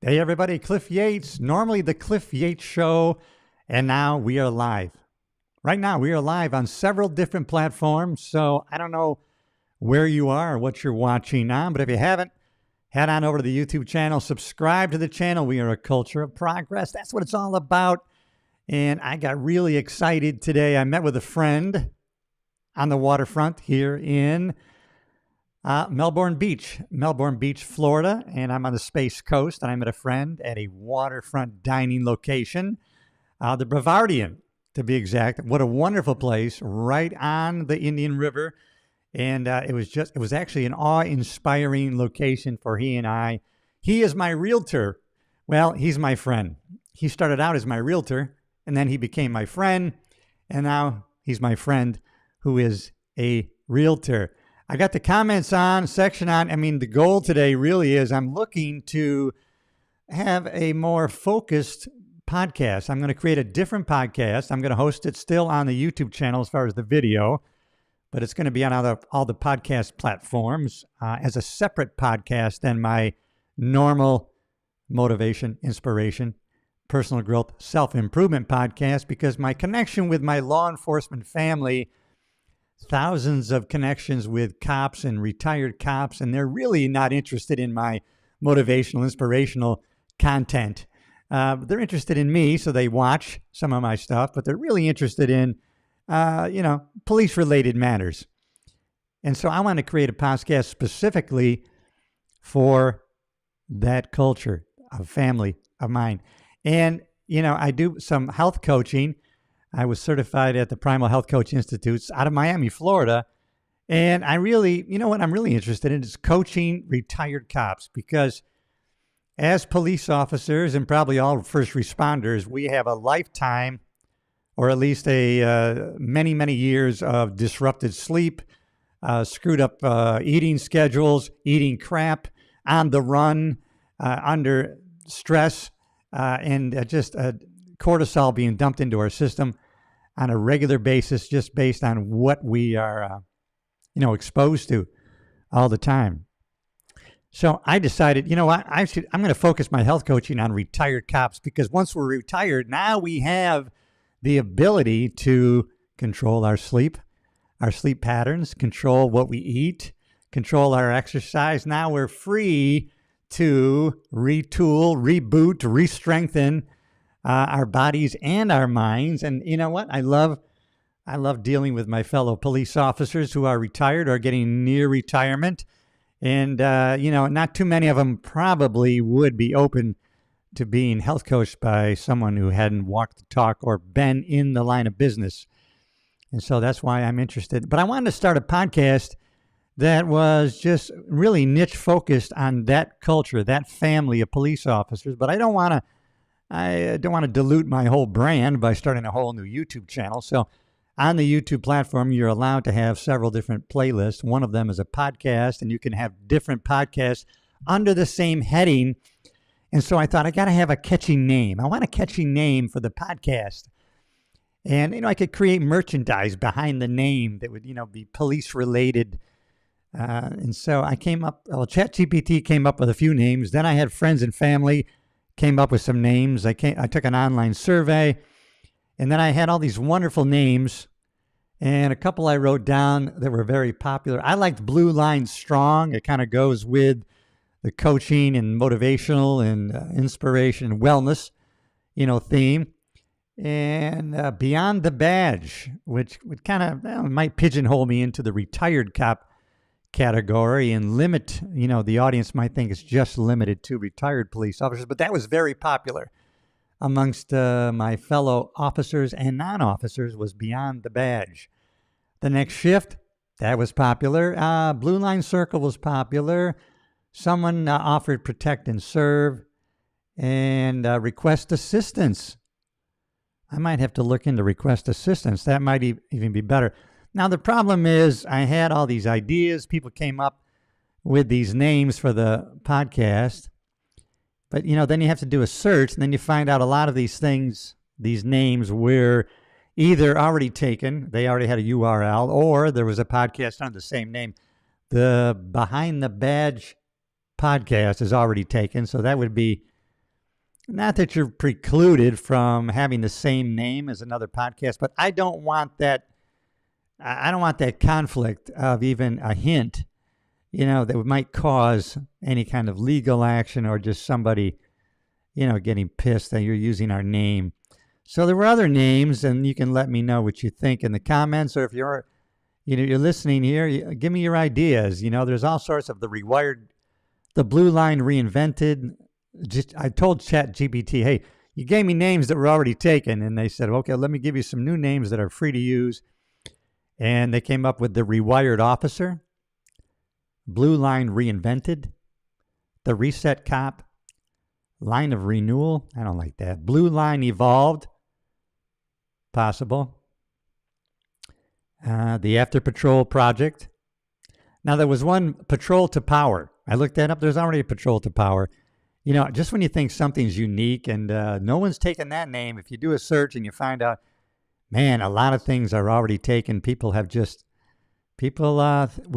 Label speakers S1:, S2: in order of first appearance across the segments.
S1: Hey everybody, Cliff Yates, normally the Cliff Yates Show, and now we are live. Right now we are live on several different platforms, so I don't know where you are or what you're watching on, but if you haven't, head on over to the YouTube channel, subscribe to the channel. We are a culture of progress. That's what it's all about, and I got really excited today. I met with a friend on the waterfront here in Melbourne Beach, Florida, and I'm on the Space Coast, and I met a friend at a waterfront dining location, the Bavarian, to be exact. What a wonderful place, right on the Indian River, and it was actually an awe-inspiring location for he and I. He is my realtor. Well, he's my friend. He started out as my realtor, and then he became my friend, and now he's my friend who is a realtor. I got the comments section on. I mean, the goal today really is I'm looking to have a more focused podcast. I'm going to create a different podcast. I'm going to host it still on the YouTube channel as far as the video, but it's going to be on all the podcast platforms as a separate podcast than my normal motivation, inspiration, personal growth, self-improvement podcast, because my connection with my law enforcement family, thousands of connections with cops and retired cops, and they're really not interested in my motivational, inspirational content. They're interested in me, so they watch some of my stuff, but they're really interested in, police-related matters. And so I want to create a podcast specifically for that culture of family of mine. And, I do some health coaching. I was certified at the Primal Health Coach Institutes out of Miami, Florida. And I really, what I'm really interested in is coaching retired cops, because as police officers and probably all first responders, we have a lifetime, or at least many, many years of disrupted sleep, screwed up eating schedules, eating crap, on the run, under stress, and just cortisol being dumped into our system on a regular basis, just based on what we are, exposed to all the time. So I decided, I'm going to focus my health coaching on retired cops, because once we're retired, now we have the ability to control our sleep patterns, control what we eat, control our exercise. Now we're free to retool, reboot, re-strengthen our bodies and our minds. And you know what? I love dealing with my fellow police officers who are retired or getting near retirement. And, not too many of them probably would be open to being health coached by someone who hadn't walked the talk or been in the line of business. And so that's why I'm interested. But I wanted to start a podcast that was just really niche focused on that culture, that family of police officers. But I don't want to dilute my whole brand by starting a whole new YouTube channel. So on the YouTube platform, you're allowed to have several different playlists. One of them is a podcast, and you can have different podcasts under the same heading. And so I thought, I got to have a catchy name. I want a catchy name for the podcast. And, I could create merchandise behind the name that would, be police related. And so I ChatGPT came up with a few names. Then I had friends and family came up with some names. I took an online survey, and then I had all these wonderful names, and a couple I wrote down that were very popular. I liked Blue Line Strong. It kind of goes with the coaching and motivational and inspiration and wellness, theme. And Beyond the Badge, which would kind of might pigeonhole me into the retired cop category and limit, the audience might think it's just limited to retired police officers, but that was very popular amongst my fellow officers and non-officers, was Beyond the Badge. The Next Shift, that was popular. Blue Line Circle was popular. Someone offered Protect and Serve, and Request Assistance. I might have to look into Request Assistance. That might even be better. Now, the problem is I had all these ideas. People came up with these names for the podcast. But, then you have to do a search, and then you find out a lot of these things, these names were either already taken, they already had a URL, or there was a podcast under the same name. The Behind the Badge podcast is already taken, so that would be not that you're precluded from having the same name as another podcast, but I don't want that. I don't want that conflict of even a hint, that might cause any kind of legal action or just somebody, getting pissed that you're using our name. So there were other names, and you can let me know what you think in the comments, or if you're listening here, give me your ideas. There's all sorts of the Rewired, the Blue Line Reinvented. I told ChatGPT, hey, you gave me names that were already taken, and they said, okay, let me give you some new names that are free to use. And they came up with the Rewired Officer, Blue Line Reinvented, the Reset Cop, Line of Renewal. I don't like that. Blue Line Evolved, possible. The After Patrol Project. Now, there was one, Patrol to Power. I looked that up. There's already a Patrol to Power. Just when you think something's unique and no one's taken that name, if you do a search and you find out, man, a lot of things are already taken. We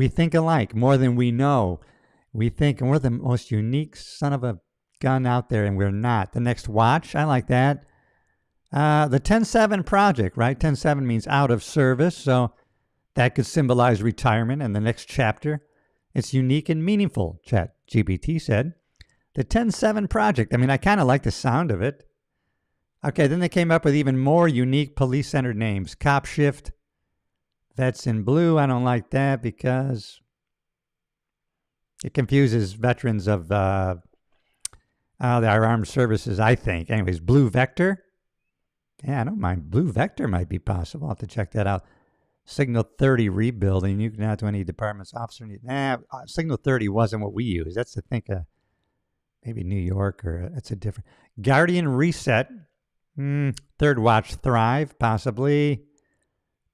S1: think alike more than we know. We think we're the most unique son of a gun out there, and we're not. The Next Watch, I like that. The 10-7 Project, right? 10-7 means out of service, so that could symbolize retirement and the next chapter. It's unique and meaningful, ChatGPT said. The 10-7 Project, I kind of like the sound of it. Okay, then they came up with even more unique police-centered names. Cop Shift, Vets in Blue. I don't like that because it confuses veterans of our armed services, I think. Anyways, Blue Vector. Yeah, I don't mind. Blue Vector might be possible. I'll have to check that out. Signal 30 Rebuilding. You can add to any department's officer. Signal 30 wasn't what we used. That's, I think, maybe New York, or that's a different. Guardian Reset. Third Watch Thrive, possibly.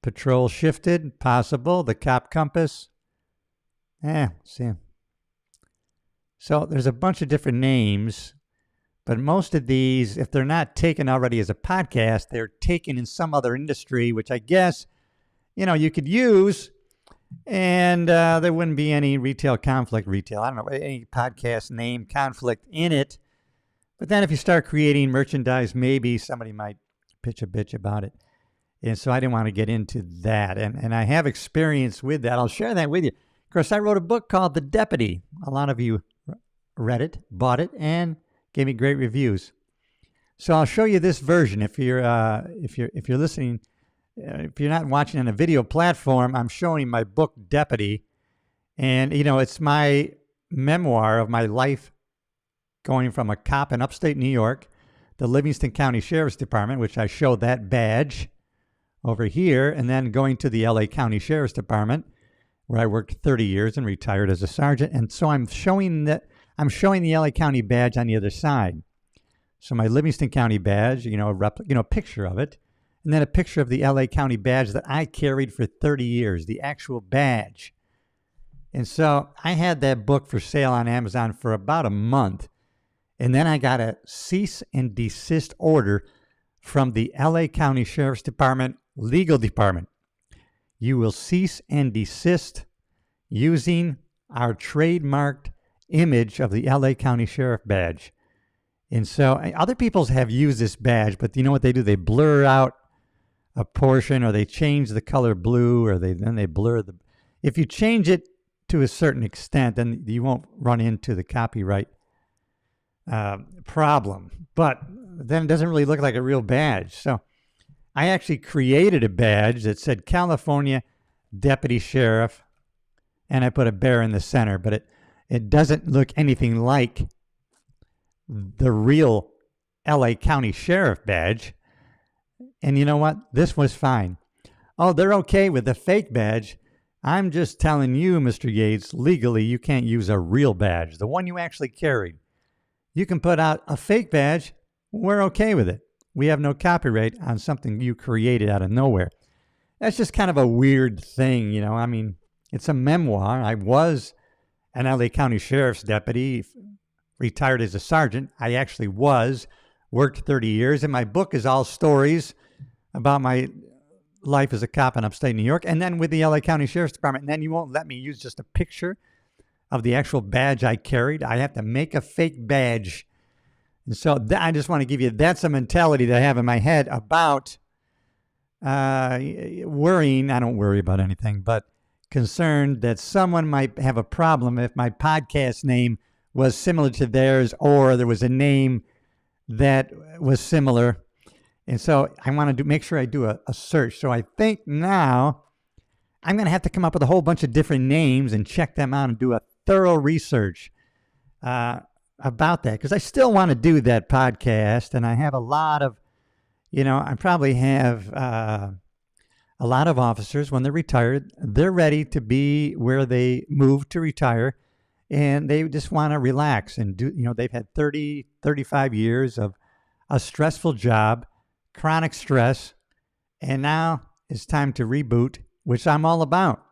S1: Patrol Shifted, possible. The Cop Compass. See. So there's a bunch of different names, but most of these, if they're not taken already as a podcast, they're taken in some other industry, which I guess, you could use, and there wouldn't be any retail conflict. I don't know, any podcast name conflict in it. But then if you start creating merchandise, maybe somebody might pitch a bitch about it. And so I didn't want to get into that. And I have experience with that. I'll share that with you. Of course, I wrote a book called The Deputy. A lot of you read it, bought it, and gave me great reviews. So I'll show you this version. If you're listening, if you're not watching on a video platform, I'm showing my book Deputy, and it's my memoir of my life going from a cop in upstate New York, the Livingston County Sheriff's Department, which I show that badge over here, and then going to the LA County Sheriff's Department, where I worked 30 years and retired as a sergeant. And so I'm showing the LA County badge on the other side. So my Livingston County badge, a picture of it, and then a picture of the LA County badge that I carried for 30 years, the actual badge. And so I had that book for sale on Amazon for about a month. And then I got a cease and desist order from the LA County Sheriff's Department Legal Department. You will cease and desist using our trademarked image of the LA County Sheriff badge. And so other people have used this badge, but you know what they do? They blur out a portion, or they change the color blue, or then they blur the. If you change it to a certain extent, then you won't run into the copyright problem. But then it doesn't really look like a real badge. So I actually created a badge that said California Deputy Sheriff, and I put a bear in the center, but it doesn't look anything like the real LA County Sheriff badge. And you know what? This was fine. Oh, they're okay with the fake badge. I'm just telling you, Mr. Yates, legally you can't use a real badge, the one you actually carried. You can put out a fake badge. We're okay with it. We have no copyright on something you created out of nowhere. That's just kind of a weird thing, it's a memoir. I was an LA County Sheriff's deputy, retired as a sergeant. I actually worked 30 years, and my book is all stories about my life as a cop in upstate New York, and then with the LA County Sheriff's Department. And then you won't let me use just a picture of the actual badge I carried. I have to make a fake badge. And so I just want to give you, that's a mentality that I have in my head about worrying. I don't worry about anything, but concerned that someone might have a problem if my podcast name was similar to theirs, or there was a name that was similar. And so I want to make sure I do a search. So I think now I'm going to have to come up with a whole bunch of different names and check them out and do a thorough research about that, because I still want to do that podcast. And I have a lot of, I probably have a lot of officers when they're retired, they're ready to be where they move to retire, and they just want to relax and do, they've had 30, 35 years of a stressful job, chronic stress, and now it's time to reboot, which I'm all about.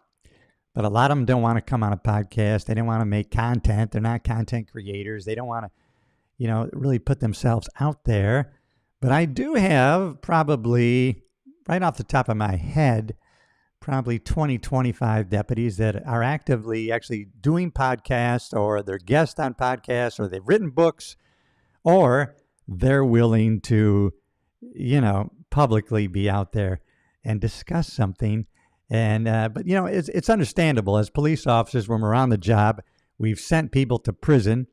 S1: But a lot of them don't want to come on a podcast. They don't want to make content. They're not content creators. They don't want to, really put themselves out there. But I do have probably, right off the top of my head, probably 20, 25 deputies that are actively actually doing podcasts, or they're guests on podcasts, or they've written books, or they're willing to, publicly be out there and discuss something. And, but it's understandable as police officers, when we're on the job, we've sent people to prison,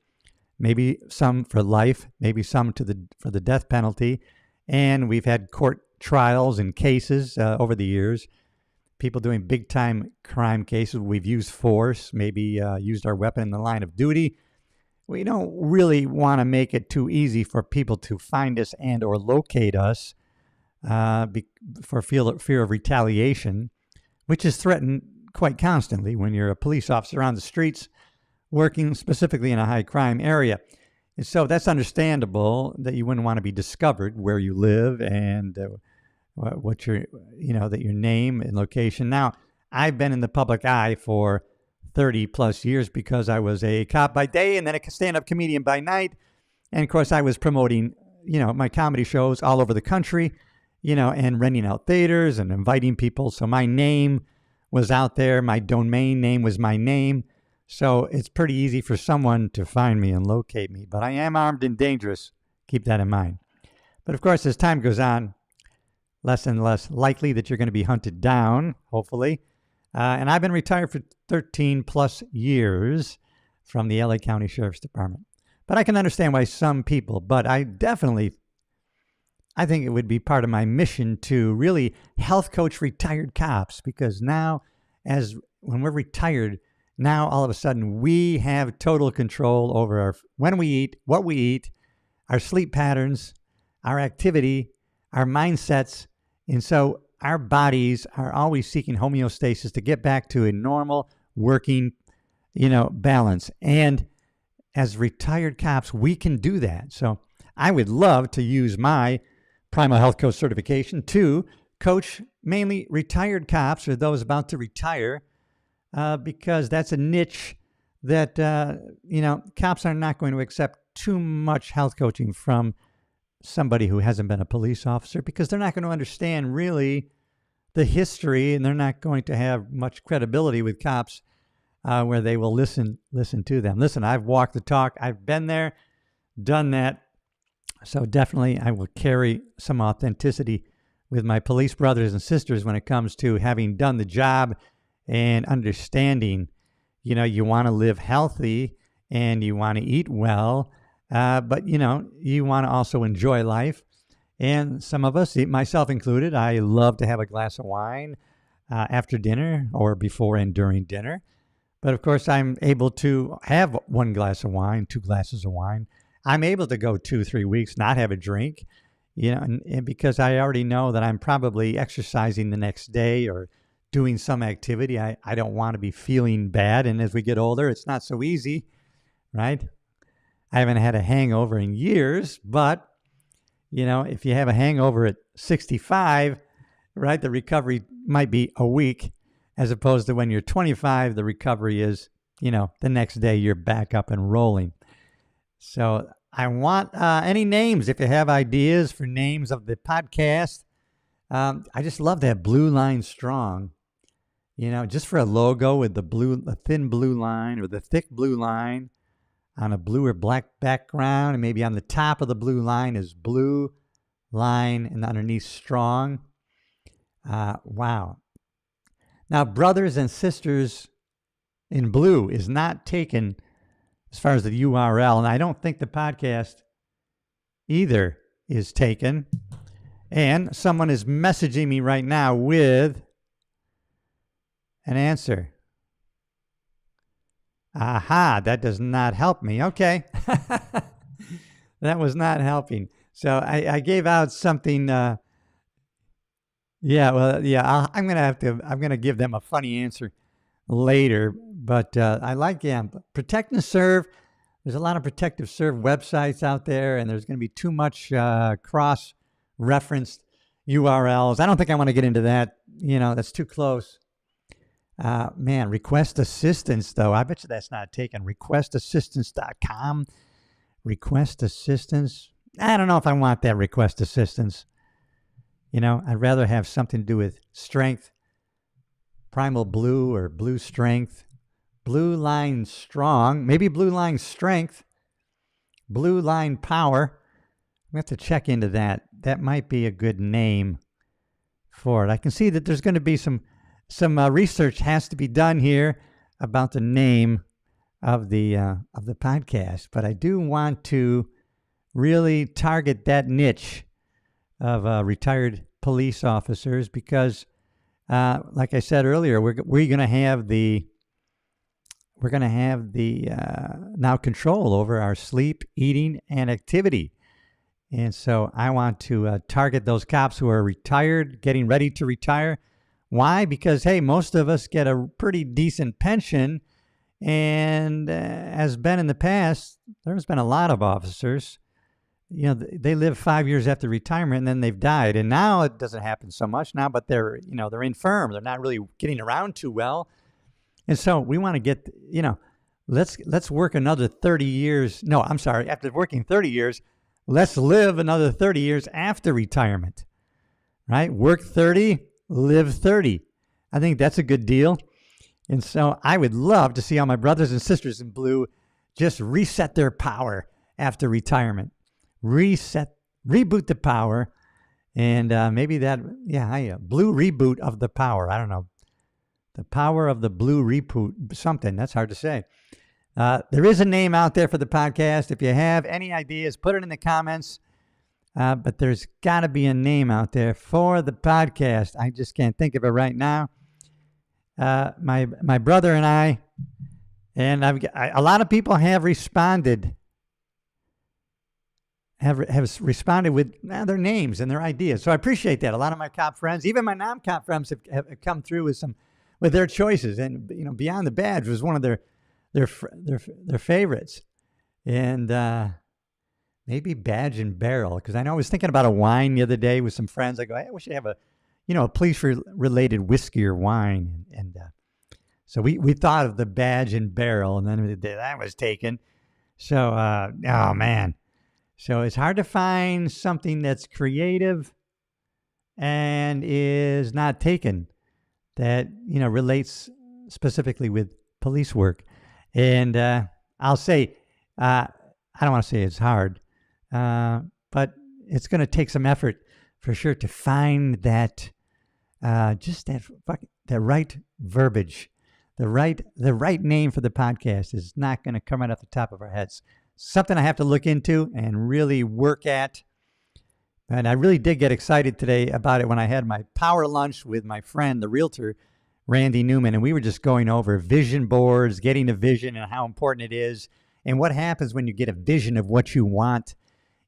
S1: maybe some for life, maybe some for the death penalty. And we've had court trials and cases over the years, people doing big time crime cases. We've used force, maybe used our weapon in the line of duty. We don't really want to make it too easy for people to find us and or locate us for fear of retaliation, which is threatened quite constantly when you're a police officer on the streets working specifically in a high crime area. And so that's understandable that you wouldn't want to be discovered where you live and what your, that your name and location. Now, I've been in the public eye for 30 plus years because I was a cop by day and then a stand-up comedian by night. And of course, I was promoting, my comedy shows all over the country, and renting out theaters and inviting people. So my name was out there. My domain name was my name. So it's pretty easy for someone to find me and locate me. But I am armed and dangerous. Keep that in mind. But of course, as time goes on, less and less likely that you're going to be hunted down, hopefully. And I've been retired for 13 plus years from the LA County Sheriff's Department. But I can understand why some people, but I think it would be part of my mission to really health coach retired cops, because now, when we're retired, now all of a sudden we have total control over when we eat, what we eat, our sleep patterns, our activity, our mindsets. And so our bodies are always seeking homeostasis to get back to a normal working, balance. And as retired cops, we can do that. So I would love to use my Primal Health Coach certification to coach mainly retired cops or those about to retire, because that's a niche that, cops are not going to accept too much health coaching from somebody who hasn't been a police officer, because they're not going to understand really the history, and they're not going to have much credibility with cops where they will listen to them. Listen, I've walked the talk. I've been there, done that. So definitely I will carry some authenticity with my police brothers and sisters when it comes to having done the job and understanding, you want to live healthy and you want to eat well. But, you want to also enjoy life. And some of us, myself included, I love to have a glass of wine after dinner or before and during dinner. But of course, I'm able to have one glass of wine, 2 glasses of wine. I'm able to go 2-3 weeks, not have a drink, and because I already know that I'm probably exercising the next day or doing some activity. I don't want to be feeling bad. And as we get older, it's not so easy, right? I haven't had a hangover in years, but, if you have a hangover at 65, right, the recovery might be a week, as opposed to when you're 25, the recovery is, the next day you're back up and rolling. So I want any names, if you have ideas for names of the podcast. I just love that Blue Line Strong, just for a logo with the thin blue line or the thick blue line. on a blue or black background, and maybe on the top of the blue line is blue line and underneath strong. Wow. Now, brothers and sisters in blue is not taken as far as the URL, and I don't think the podcast either is taken. And someone is messaging me right now with an answer. Aha, that does not help me. Okay. That was not helping. So I gave out something. I'm going to give them a funny answer later. But I like, protect and serve. There's a lot of protective serve websites out there, and there's going to be too much cross-referenced URLs. I don't think I want to get into that. That's too close. Request assistance, though. I bet you that's not taken. Requestassistance.com. Request assistance. I don't know if I want that request assistance. I'd rather have something to do with strength, primal blue or blue strength, blue line strong, maybe blue line strength, blue line power. We have to check into that. That might be a good name for it. I can see that there's going to be some research has to be done here about the name of the podcast, but I do want to really target that niche of retired police officers because, like I said earlier, we're going to have the now control over our sleep, eating, and activity. And so I want to target those cops who are retired, getting ready to retire. Why? Because, hey, most of us get a pretty decent pension. And as been in the past, there's been a lot of officers, they live 5 years after retirement and then they've died. And now it doesn't happen so much now, but they're infirm. They're not really getting around too well. And so we want to get, let's work another 30 years. No, I'm sorry. After working 30 years, let's live another 30 years after retirement, right? Work 30, live 30. I think that's a good deal. And so I would love to see all my brothers and sisters in blue just reset their power after retirement. Reboot the power. And maybe that, blue reboot of the power. I don't know. The power of the blue reboot, something. That's hard to say. There is a name out there for the podcast. If you have any ideas, put it in the comments. But there's got to be a name out there for the podcast. I just can't think of it right now. My brother and I, and a lot of people have responded. Have responded with their names and their ideas. So I appreciate that. A lot of my cop friends, even my non-cop friends, have come through with their choices. And Beyond the Badge was one of their favorites. And maybe Badge and Barrel, because I know I was thinking about a wine the other day with some friends. I go, hey, we should have a police-related whiskey or wine. And so we thought of the Badge and Barrel, and then that was taken. So, oh, man. So it's hard to find something that's creative and is not taken that, relates specifically with police work. And I'll say, I don't want to say it's hard, but it's going to take some effort for sure to find that, just that right verbiage, the right name for the podcast is not going to come right off the top of our heads. Something I have to look into and really work at. And I really did get excited today about it when I had my power lunch with my friend, the realtor, Randy Newman, and we were just going over vision boards, getting a vision and how important it is, and what happens when you get a vision of what you want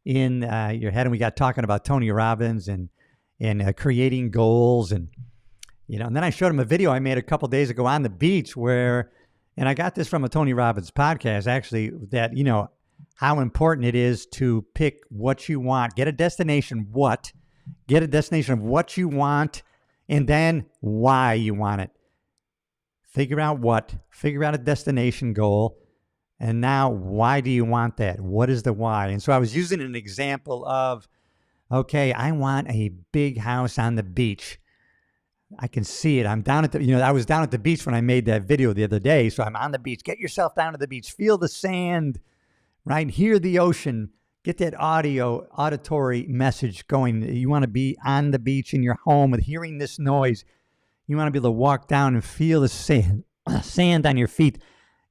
S1: in your head. And we got talking about Tony Robbins and creating goals, and and then I showed him a video I made a couple days ago on the beach and I got this from a Tony Robbins podcast, actually, that how important it is to pick what you want, get a destination of what you want, and then why you want it. Figure out a destination goal, and now why do you want that? What is the why? And so I was using an example of, okay, I want a big house on the beach. I can see it. I'm down at I was down at the beach when I made that video the other day, so I'm on the beach. Get yourself down to the beach. Feel the sand right? Hear the ocean. Get that auditory message going. You want to be on the beach in your home with hearing this noise. You want to be able to walk down and feel the sand on your feet.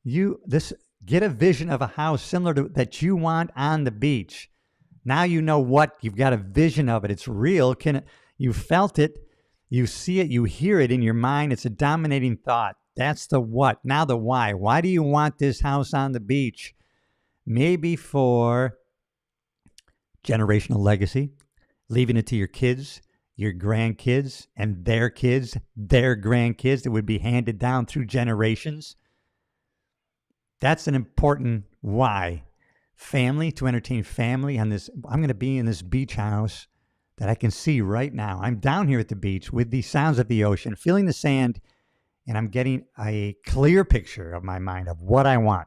S1: Get a vision of a house similar to that you want on the beach. Now you know what, you've got a vision of it. It's real. You felt it, you see it, you hear it in your mind. It's a dominating thought. That's the what. Now the why. Why do you want this house on the beach? Maybe for generational legacy, leaving it to your kids, your grandkids, and their kids, their grandkids that would be handed down through generations. That's an important why. Family, to entertain family on this. I'm going to be in this beach house that I can see right now. I'm down here at the beach with the sounds of the ocean, feeling the sand, and I'm getting a clear picture of my mind of what I want.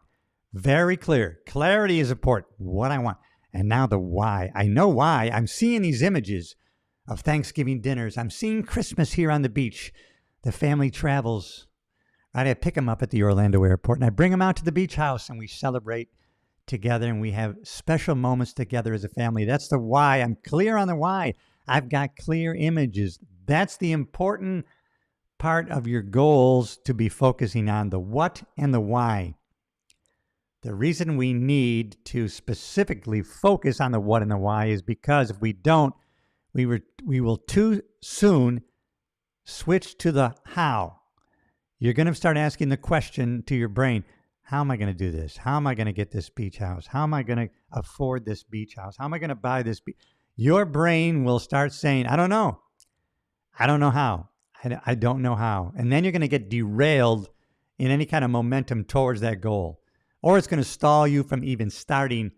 S1: Very clear. Clarity is important. What I want. And now the why. I know why. I'm seeing these images of Thanksgiving dinners. I'm seeing Christmas here on the beach. The family travels. Right? I pick them up at the Orlando airport and I bring them out to the beach house and we celebrate together and we have special moments together as a family. That's the why. I'm clear on the why. I've got clear images. That's the important part of your goals, to be focusing on the what and the why. The reason we need to specifically focus on the what and the why is because if we don't, we will too soon switch to the how. You're going to start asking the question to your brain, how am I going to do this? How am I going to get this beach house? How am I going to afford this beach house? How am I going to buy this beach? Your brain will start saying, I don't know. I don't know how. I don't know how. And then you're going to get derailed in any kind of momentum towards that goal. Or it's going to stall you from even starting,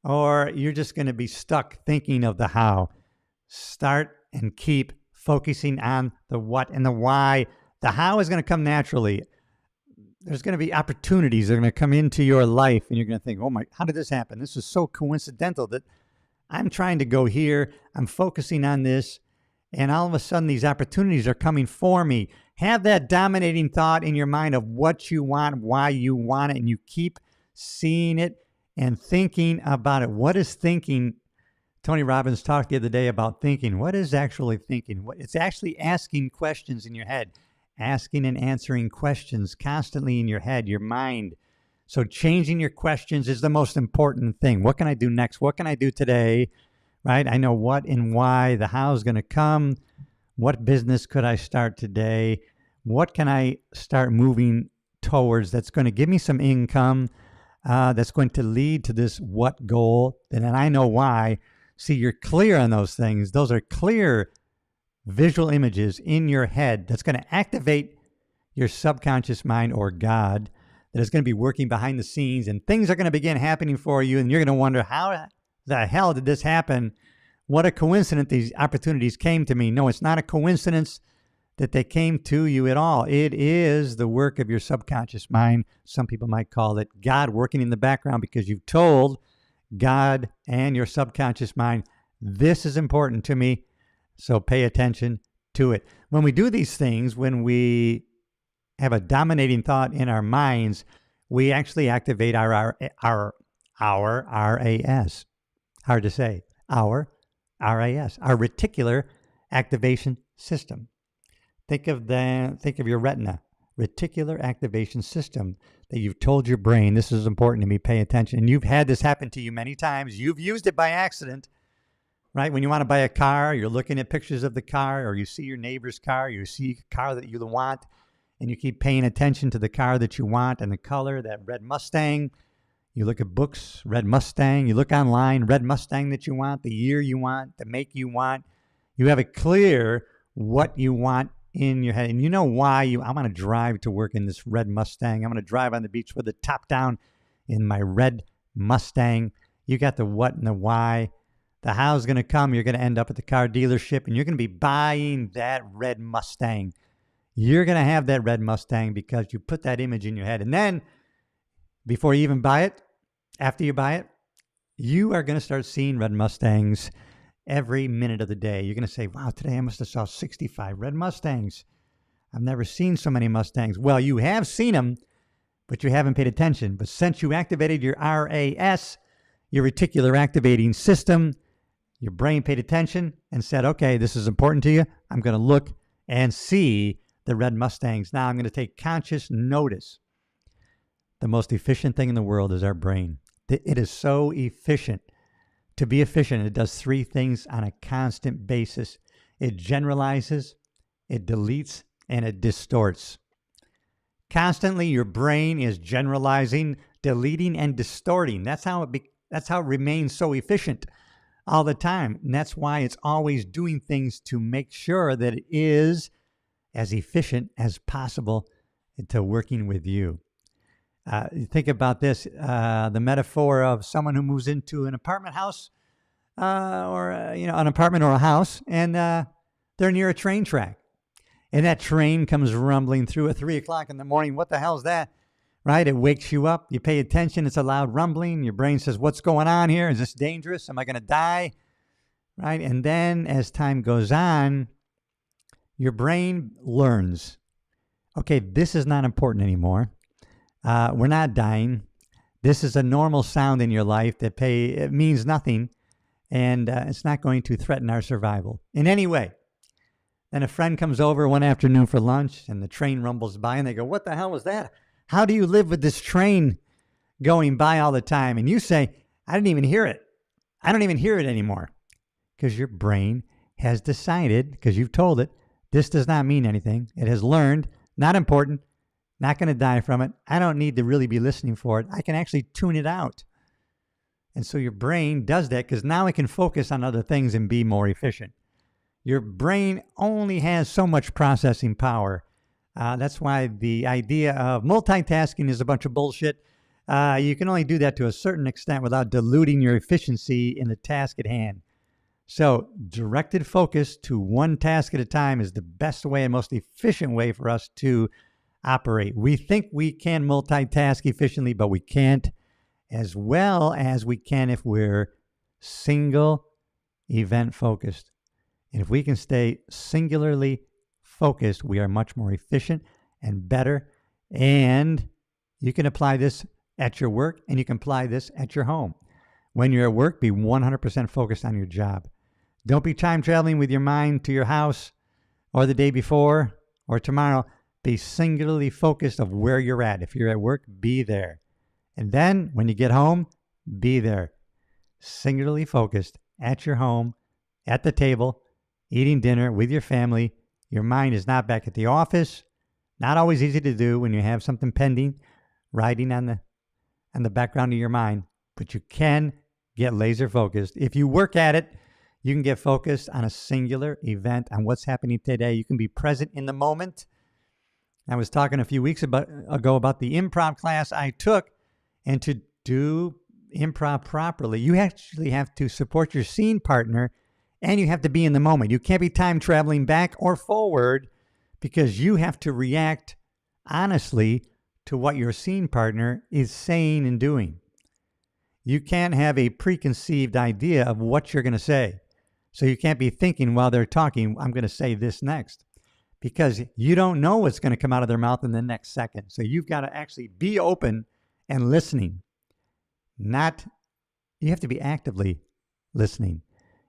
S1: or you're just going to be stuck thinking of the how. Start and keep focusing on the what and the why. The how is going to come naturally. There's going to be opportunities that are going to come into your life, and you're going to think, oh my, how did this happen? This is so coincidental that I'm trying to go here. I'm focusing on this, and all of a sudden these opportunities are coming for me. Have that dominating thought in your mind of what you want, why you want it, and you keep seeing it and thinking about it. What is thinking? Tony Robbins talked the other day about thinking. What is actually thinking? It's actually asking questions in your head, asking and answering questions constantly in your head, your mind. So changing your questions is the most important thing. What can I do next? What can I do today? Right? I know what and why. The how is going to come. What business could I start today? What can I start moving towards that's going to give me some income, that's going to lead to this what goal? And then I know why. See, you're clear on those things. Those are clear visual images in your head that's going to activate your subconscious mind, or God, that is going to be working behind the scenes, and things are going to begin happening for you, and you're going to wonder, how the hell did this happen? What a coincidence these opportunities came to me. No, it's not a coincidence that they came to you at all. It is the work of your subconscious mind. Some people might call it God working in the background, because you've told God and your subconscious mind, this is important to me, so pay attention to it. When we do these things, when we have a dominating thought in our minds, we actually activate our RAS. Hard to say. Our RAS, our reticular activation system. Think of your retina, reticular activation system, that you've told your brain, this is important to me, pay attention. And you've had this happen to you many times. You've used it by accident, right? When you want to buy a car, you're looking at pictures of the car, or you see your neighbor's car, you see a car that you want, and you keep paying attention to the car that you want and the color, that red Mustang. You look at books, red Mustang. You look online, red Mustang that you want, the year you want, the make you want. You have it clear what you want in your head. And you know why. I want to drive to work in this red Mustang. I'm going to drive on the beach with the top down in my red Mustang. You got the what and the why. The how's going to come. You're going to end up at the car dealership, and you're going to be buying that red Mustang. You're going to have that red Mustang because you put that image in your head. And then before you even buy it, after you buy it, you are going to start seeing red Mustangs every minute of the day. You're going to say, wow, today I must have saw 65 red Mustangs. I've never seen so many Mustangs. Well, you have seen them, but you haven't paid attention. But since you activated your RAS, your reticular activating system, your brain paid attention and said, okay, this is important to you. I'm going to look and see the red Mustangs. Now I'm going to take conscious notice. The most efficient thing in the world is our brain. It is so efficient. To be efficient, it does three things on a constant basis. It generalizes, it deletes, and it distorts. Constantly, your brain is generalizing, deleting, and distorting. That's how it remains so efficient all the time. And that's why it's always doing things to make sure that it is as efficient as possible to working with you. Think about this, the metaphor of someone who moves into an apartment house or an apartment or a house, and they're near a train track. And that train comes rumbling through at 3 o'clock in the morning. What the hell is that? Right? It wakes you up. You pay attention. It's a loud rumbling. Your brain says, what's going on here? Is this dangerous? Am I going to die? Right? And then as time goes on, your brain learns, okay, this is not important anymore. We're not dying. This is a normal sound in your life it means nothing, and it's not going to threaten our survival in any way. Then a friend comes over one afternoon for lunch, and the train rumbles by, and they go, what the hell was that? How do you live with this train going by all the time? And you say, I didn't even hear it. I don't even hear it anymore. Because your brain has decided, because you've told it, this does not mean anything. It has learned, not important, not going to die from it. I don't need to really be listening for it. I can actually tune it out. And so your brain does that because now it can focus on other things and be more efficient. Your brain only has so much processing power. That's why the idea of multitasking is a bunch of bullshit. You can only do that to a certain extent without diluting your efficiency in the task at hand. So directed focus to one task at a time is the best way and most efficient way for us to operate. We think we can multitask efficiently, but we can't as well as we can if we're single event focused. And if we can stay singularly focused, we are much more efficient and better. And you can apply this at your work and you can apply this at your home. When you're at work, be 100% focused on your job. Don't be time traveling with your mind to your house or the day before or tomorrow. Be singularly focused of where you're at. If you're at work, be there. And then when you get home, be there. Singularly focused at your home, at the table, eating dinner with your family. Your mind is not back at the office. Not always easy to do when you have something pending, riding on the background of your mind. But you can get laser focused. If you work at it, you can get focused on a singular event, on what's happening today. You can be present in the moment. I was talking a few weeks ago about the improv class I took, and to do improv properly, you actually have to support your scene partner, and you have to be in the moment. You can't be time traveling back or forward because you have to react honestly to what your scene partner is saying and doing. You can't have a preconceived idea of what you're going to say. So you can't be thinking while they're talking, I'm going to say this next, because you don't know what's going to come out of their mouth in the next second. So you've got to actually be open and listening. You have to be actively listening.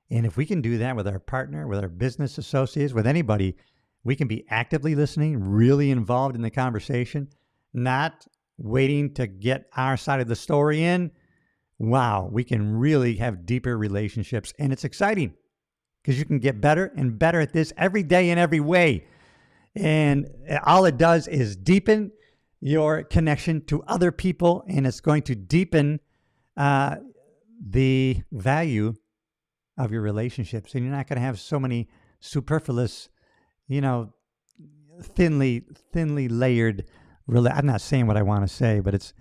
S1: And if we can do that with our partner, with our business associates, with anybody, we can be actively listening, really involved in the conversation, not waiting to get our side of the story in. Wow, we can really have deeper relationships. And it's exciting because you can get better and better at this every day in every way. And all it does is deepen your connection to other people, and it's going to deepen the value of your relationships. And you're not going to have so many superfluous, thinly layered. I'm not saying what I want to say, but it's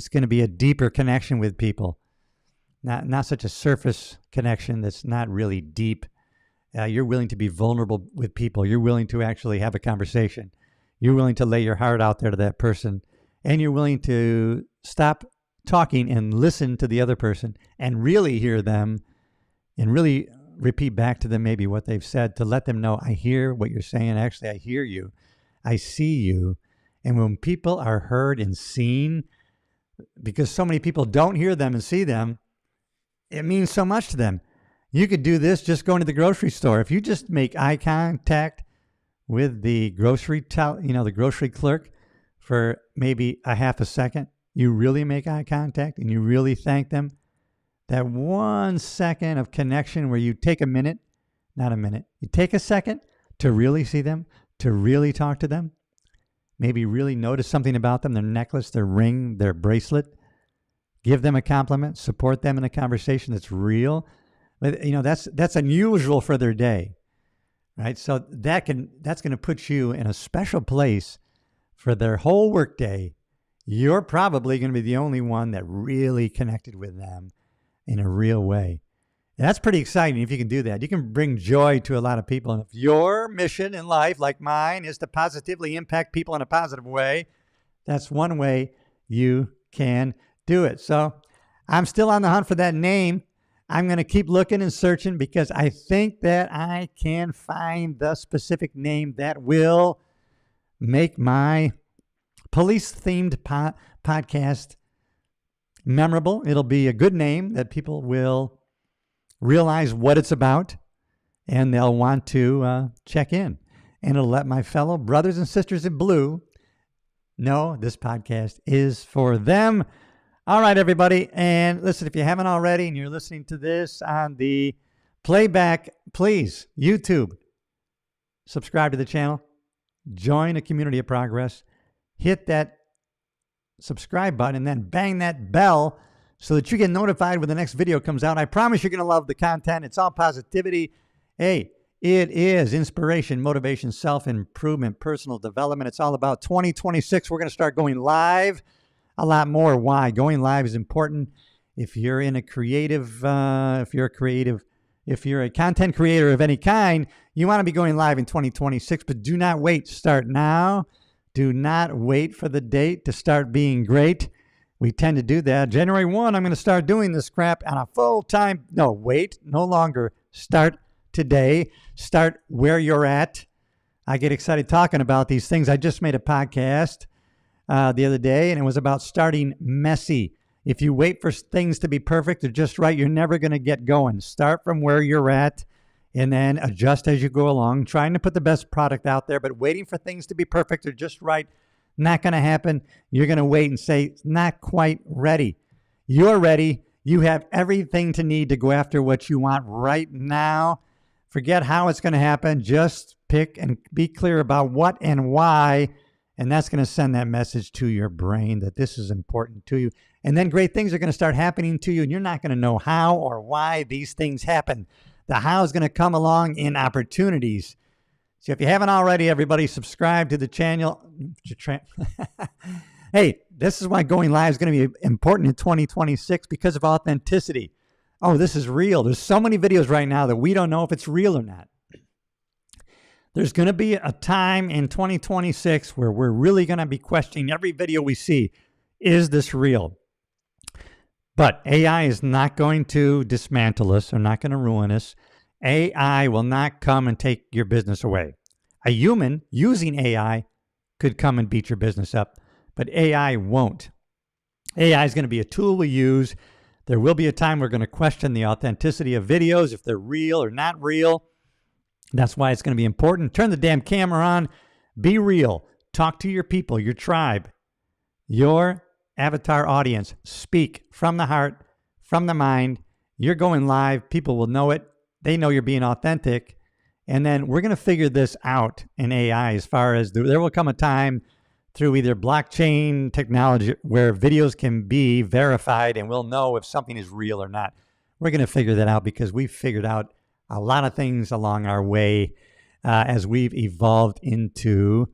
S1: going to be a deeper connection with people. Not such a surface connection that's not really deep. You're willing to be vulnerable with people. You're willing to actually have a conversation. You're willing to lay your heart out there to that person. And you're willing to stop talking and listen to the other person and really hear them and really repeat back to them maybe what they've said to let them know, I hear what you're saying. Actually, I hear you. I see you. And when people are heard and seen, because so many people don't hear them and see them, it means so much to them. You could do this just going to the grocery store. If you just make eye contact with the grocery the grocery clerk for maybe a half a second, you really make eye contact and you really thank them. That 1 second of connection where you take a minute, not a minute, you take a second to really see them, to really talk to them, maybe really notice something about them, their necklace, their ring, their bracelet, give them a compliment, support them in a conversation that's real. But, that's unusual for their day, right? So that's going to put you in a special place for their whole workday. You're probably going to be the only one that really connected with them in a real way. And that's pretty exciting if you can do that. You can bring joy to a lot of people. And if your mission in life, like mine, is to positively impact people in a positive way, that's one way you can do it. So I'm still on the hunt for that name. I'm going to keep looking and searching because I think that I can find the specific name that will make my police-themed podcast memorable. It'll be a good name that people will realize what it's about, and they'll want to check in. And it'll let my fellow brothers and sisters in blue know this podcast is for them. All right, everybody. And listen, if you haven't already and you're listening to this on the playback, please, YouTube, subscribe to the channel, join a community of progress, hit that subscribe button, and then bang that bell so that you get notified when the next video comes out. I promise you're going to love the content. It's all positivity. Hey, it is inspiration, motivation, self-improvement, personal development. It's all about 2026. We're going to start going live a lot more. Why? Going live is important. If you're in a creative, if you're a content creator of any kind, you want to be going live in 2026, but do not wait. Start now. Do not wait for the date to start being great. We tend to do that. January 1, I'm going to start doing this crap on a full-time. No, wait, no longer. Start today. Start where you're at. I get excited talking about these things. I just made a podcast the other day, and it was about starting messy. If you wait for things to be perfect or just right, you're never going to get going. Start from where you're at and then adjust as you go along, trying to put the best product out there, but waiting for things to be perfect or just right, not going to happen. You're going to wait and say, not quite ready. You're ready. You have everything to need to go after what you want right now. Forget how it's going to happen. Just pick and be clear about what and why, and that's going to send that message to your brain that this is important to you. And then great things are going to start happening to you, and you're not going to know how or why these things happen. The how is going to come along in opportunities. So if you haven't already, everybody, subscribe to the channel. Hey, this is why going live is going to be important in 2026 because of authenticity. Oh, this is real. There's so many videos right now that we don't know if it's real or not. There's going to be a time in 2026 where we're really going to be questioning every video we see. Is this real? But AI is not going to dismantle us or not going to ruin us. AI will not come and take your business away. A human using AI could come and beat your business up, but AI won't. AI is going to be a tool we use. There will be a time we're going to question the authenticity of videos, if they're real or not real. That's why it's going to be important. Turn the damn camera on. Be real. Talk to your people, your tribe, your avatar audience. Speak from the heart, from the mind. You're going live. People will know it. They know you're being authentic. And then we're going to figure this out in AI as far as there will come a time through either blockchain technology where videos can be verified and we'll know if something is real or not. We're going to figure that out because we've figured out a lot of things along our way as we've evolved into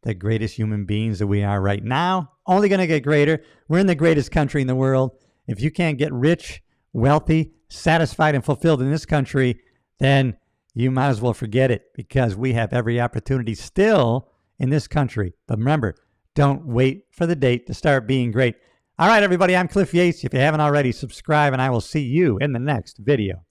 S1: the greatest human beings that we are right now. Only going to get greater. We're in the greatest country in the world. If you can't get rich, wealthy, satisfied, and fulfilled in this country, then you might as well forget it because we have every opportunity still in this country. But remember, don't wait for the date to start being great. All right, everybody, I'm Cliff Yates. If you haven't already, subscribe, and I will see you in the next video.